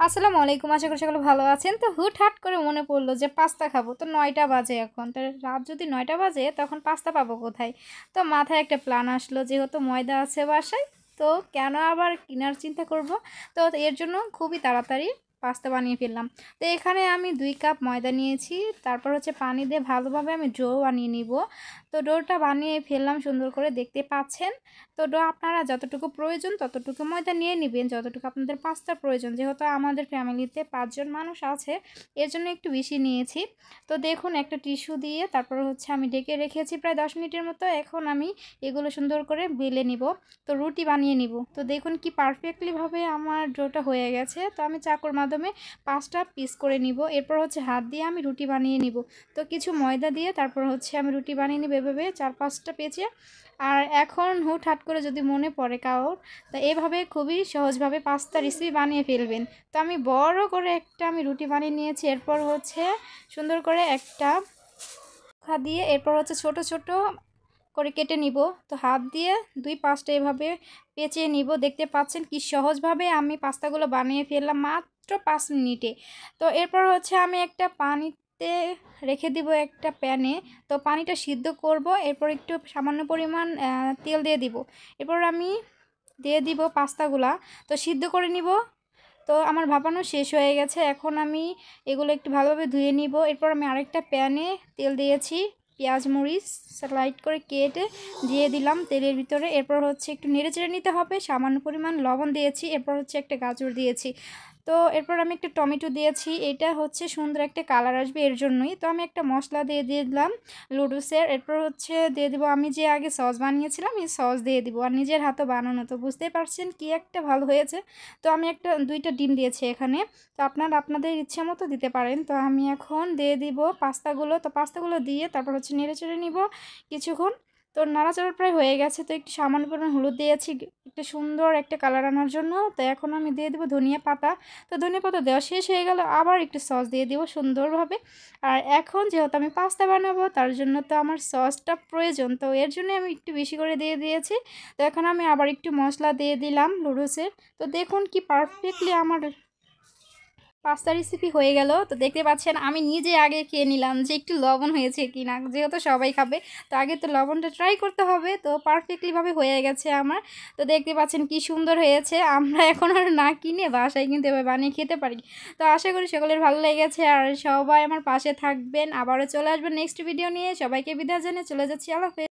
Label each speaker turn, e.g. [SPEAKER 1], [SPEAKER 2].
[SPEAKER 1] আসসালামু আলাইকুম। আশা করি সকলে ভালো আছেন। তো হুটহাট করে মনে পড়লো যে পাস্তা খাবো। তো ৯টা বাজে এখন। তো রাত যদি ৯টা বাজে তখন পাস্তা পাবো কোথায়? তো মাথায় একটা প্ল্যান আসলো, যেহেতু ময়দা আছে বাসায়, তো কেন আবার কেনার চিন্তা করব। তো এর জন্য খুবই তাড়াতাড়ি পাস্তা বানিয়ে ফেললাম। তো এখানে আমি ২ কাপ ময়দা নিয়েছি। তারপর হচ্ছে পানি দিয়ে ভালোভাবে আমি ডো বানিয়ে নিব। তো ডোটা বানিয়ে ফেললাম সুন্দর করে, দেখতে পাচ্ছেন। তো ডো আপনারা যতটুকু প্রয়োজন ততটুকু ময়দা নিয়ে নেবেন, যতটুকু আপনাদের পাস্তার প্রয়োজন। যেহেতু আমাদের ফ্যামিলিতে ৫ জন মানুষ আছে, এর জন্য একটু বেশি নিয়েছি। তো দেখুন, একটা টিস্যু দিয়ে তারপর হচ্ছে আমি ঢেকে রেখেছি প্রায় ১০ মিনিটের মতো। এখন আমি এগুলো সুন্দর করে বেলে নিব, তো রুটি বানিয়ে নিব। তো দেখুন কি পারফেক্টলিভাবে আমার ডোটা হয়ে গেছে। তো আমি চাকুর মাধ্যমে ৫টা পিস করে নিব। এরপর হচ্ছে হাত দিয়ে আমি রুটি বানিয়ে নিব। তো কিছু ময়দা দিয়ে তারপর হচ্ছে আমি রুটি বানিয়ে নিব এভাবে ৪-৫টা পেঁচে। আর এখন হুটহাট করে যদি মনে পড়ে কারোর, তো এভাবে খুবই সহজভাবে পাস্তা রেসিপি বানিয়ে ফেলবেন। তো আমি বড় করে একটা রুটি বানিয়ে নিয়েছি। এরপর হচ্ছে সুন্দর করে একটা খা দিয়ে এরপর হচ্ছে ছোট ছোট করে কেটে নিব। তো হাত দিয়ে ২-৫টা এভাবে পেঁচিয়ে নিব। দেখতে পাচ্ছেন কি সহজভাবে আমি পাস্তাগুলো বানিয়ে ফেললাম মাত্র ৫ মিনিটে। তো এরপর হচ্ছে আমি একটা পানিতে রেখে দিব একটা প্যানে। তো পানিটা সিদ্ধ করব। এরপর একটু সামান্য পরিমাণ তেল দিয়ে দিব। এরপর আমি দিয়ে দিব পাস্তাগুলা। তো সিদ্ধ করে নিব। তো আমার ভাপানো শেষ হয়ে গেছে। এখন আমি এগুলো একটু ভালোভাবে ধুয়ে নিব। এরপর আমি আরেকটা প্যানে তেল দিয়েছি। পেঁয়াজ মরিচ স্লাইড করে কেটে দিয়ে দিলাম তেলের ভিতরে। এরপর হচ্ছে একটু নেড়েচেড়ে নিতে হবে। সামান্য পরিমাণ লবণ দিয়েছি। এরপর হচ্ছে একটা গাজর দিয়েছি। তো এরপর আমি একটা টমেটো দিয়েছি। এটা হচ্ছে সুন্দর একটা কালার আসবে এর জন্যই। তো আমি একটা মশলা দিয়ে দিলাম লুডুসের। এরপর হচ্ছে দিয়ে দিব আমি যে আগে সস বানিয়েছিলাম, এই সস দিয়ে দিব। আর নিজের হাতে বানানো, তো বুঝতেই পারছেন কি একটা ভালো হয়েছে। তো আমি একটা ২টা ডিম দিয়েছি এখানে। তো আপনারা আপনাদের ইচ্ছা মতো দিতে পারেন। তো আমি এখন দিয়ে দিব পাস্তাগুলো। তো পাস্তাগুলো দিয়ে তারপর হচ্ছে নেড়েচেড়ে নিব কিছুক্ষণ। তো নাড়াচাড়া প্রায় হয়ে গেছে। তো একটু সামান্য পরিমাণ হলুদ দিয়েছি একটু সুন্দর একটা কালার আনার জন্য। তো এখন আমি দিয়ে দেবো ধনিয়া পাতা। তো ধনিয়া পাতা দেওয়া শেষ হয়ে গেল, আবার একটু সস দিয়ে দিব সুন্দরভাবে। আর এখন যেহেতু আমি পাস্তা বানাবো, তার জন্য তো আমার সসটা প্রয়োজন। তো এর জন্য আমি একটু বেশি করে দিয়ে দিয়েছি। তো এখন আমি আবার একটু মশলা দিয়ে দিলাম লুডুসের। তো দেখুন কি পারফেক্টলি আমার পাস্তা রেসিপি হয়ে গেল। তো দেখতে পাচ্ছেন আমি নিজে আগে খেয়ে নিলাম যে একটু লবণ হয়েছে কি না, যেহেতু সবাই খাবে তো আগে তো লবণটা ট্রাই করতে হবে। তো পারফেক্টলিভাবে হয়ে গেছে আমার। তো দেখতে পাচ্ছেন কি সুন্দর হয়েছে। আমরা এখন আর না কিনে বাসায় কিন্তু এবার বানিয়ে খেতে পারি। তো আশা করি সকলের ভালো লেগেছে, আর সবাই আমার পাশে থাকবেন। আবারও চলে আসবেন নেক্সট ভিডিও নিয়ে। সবাইকে বিদায় জানিয়ে চলে যাচ্ছি। আল্লাহ হাফেজ।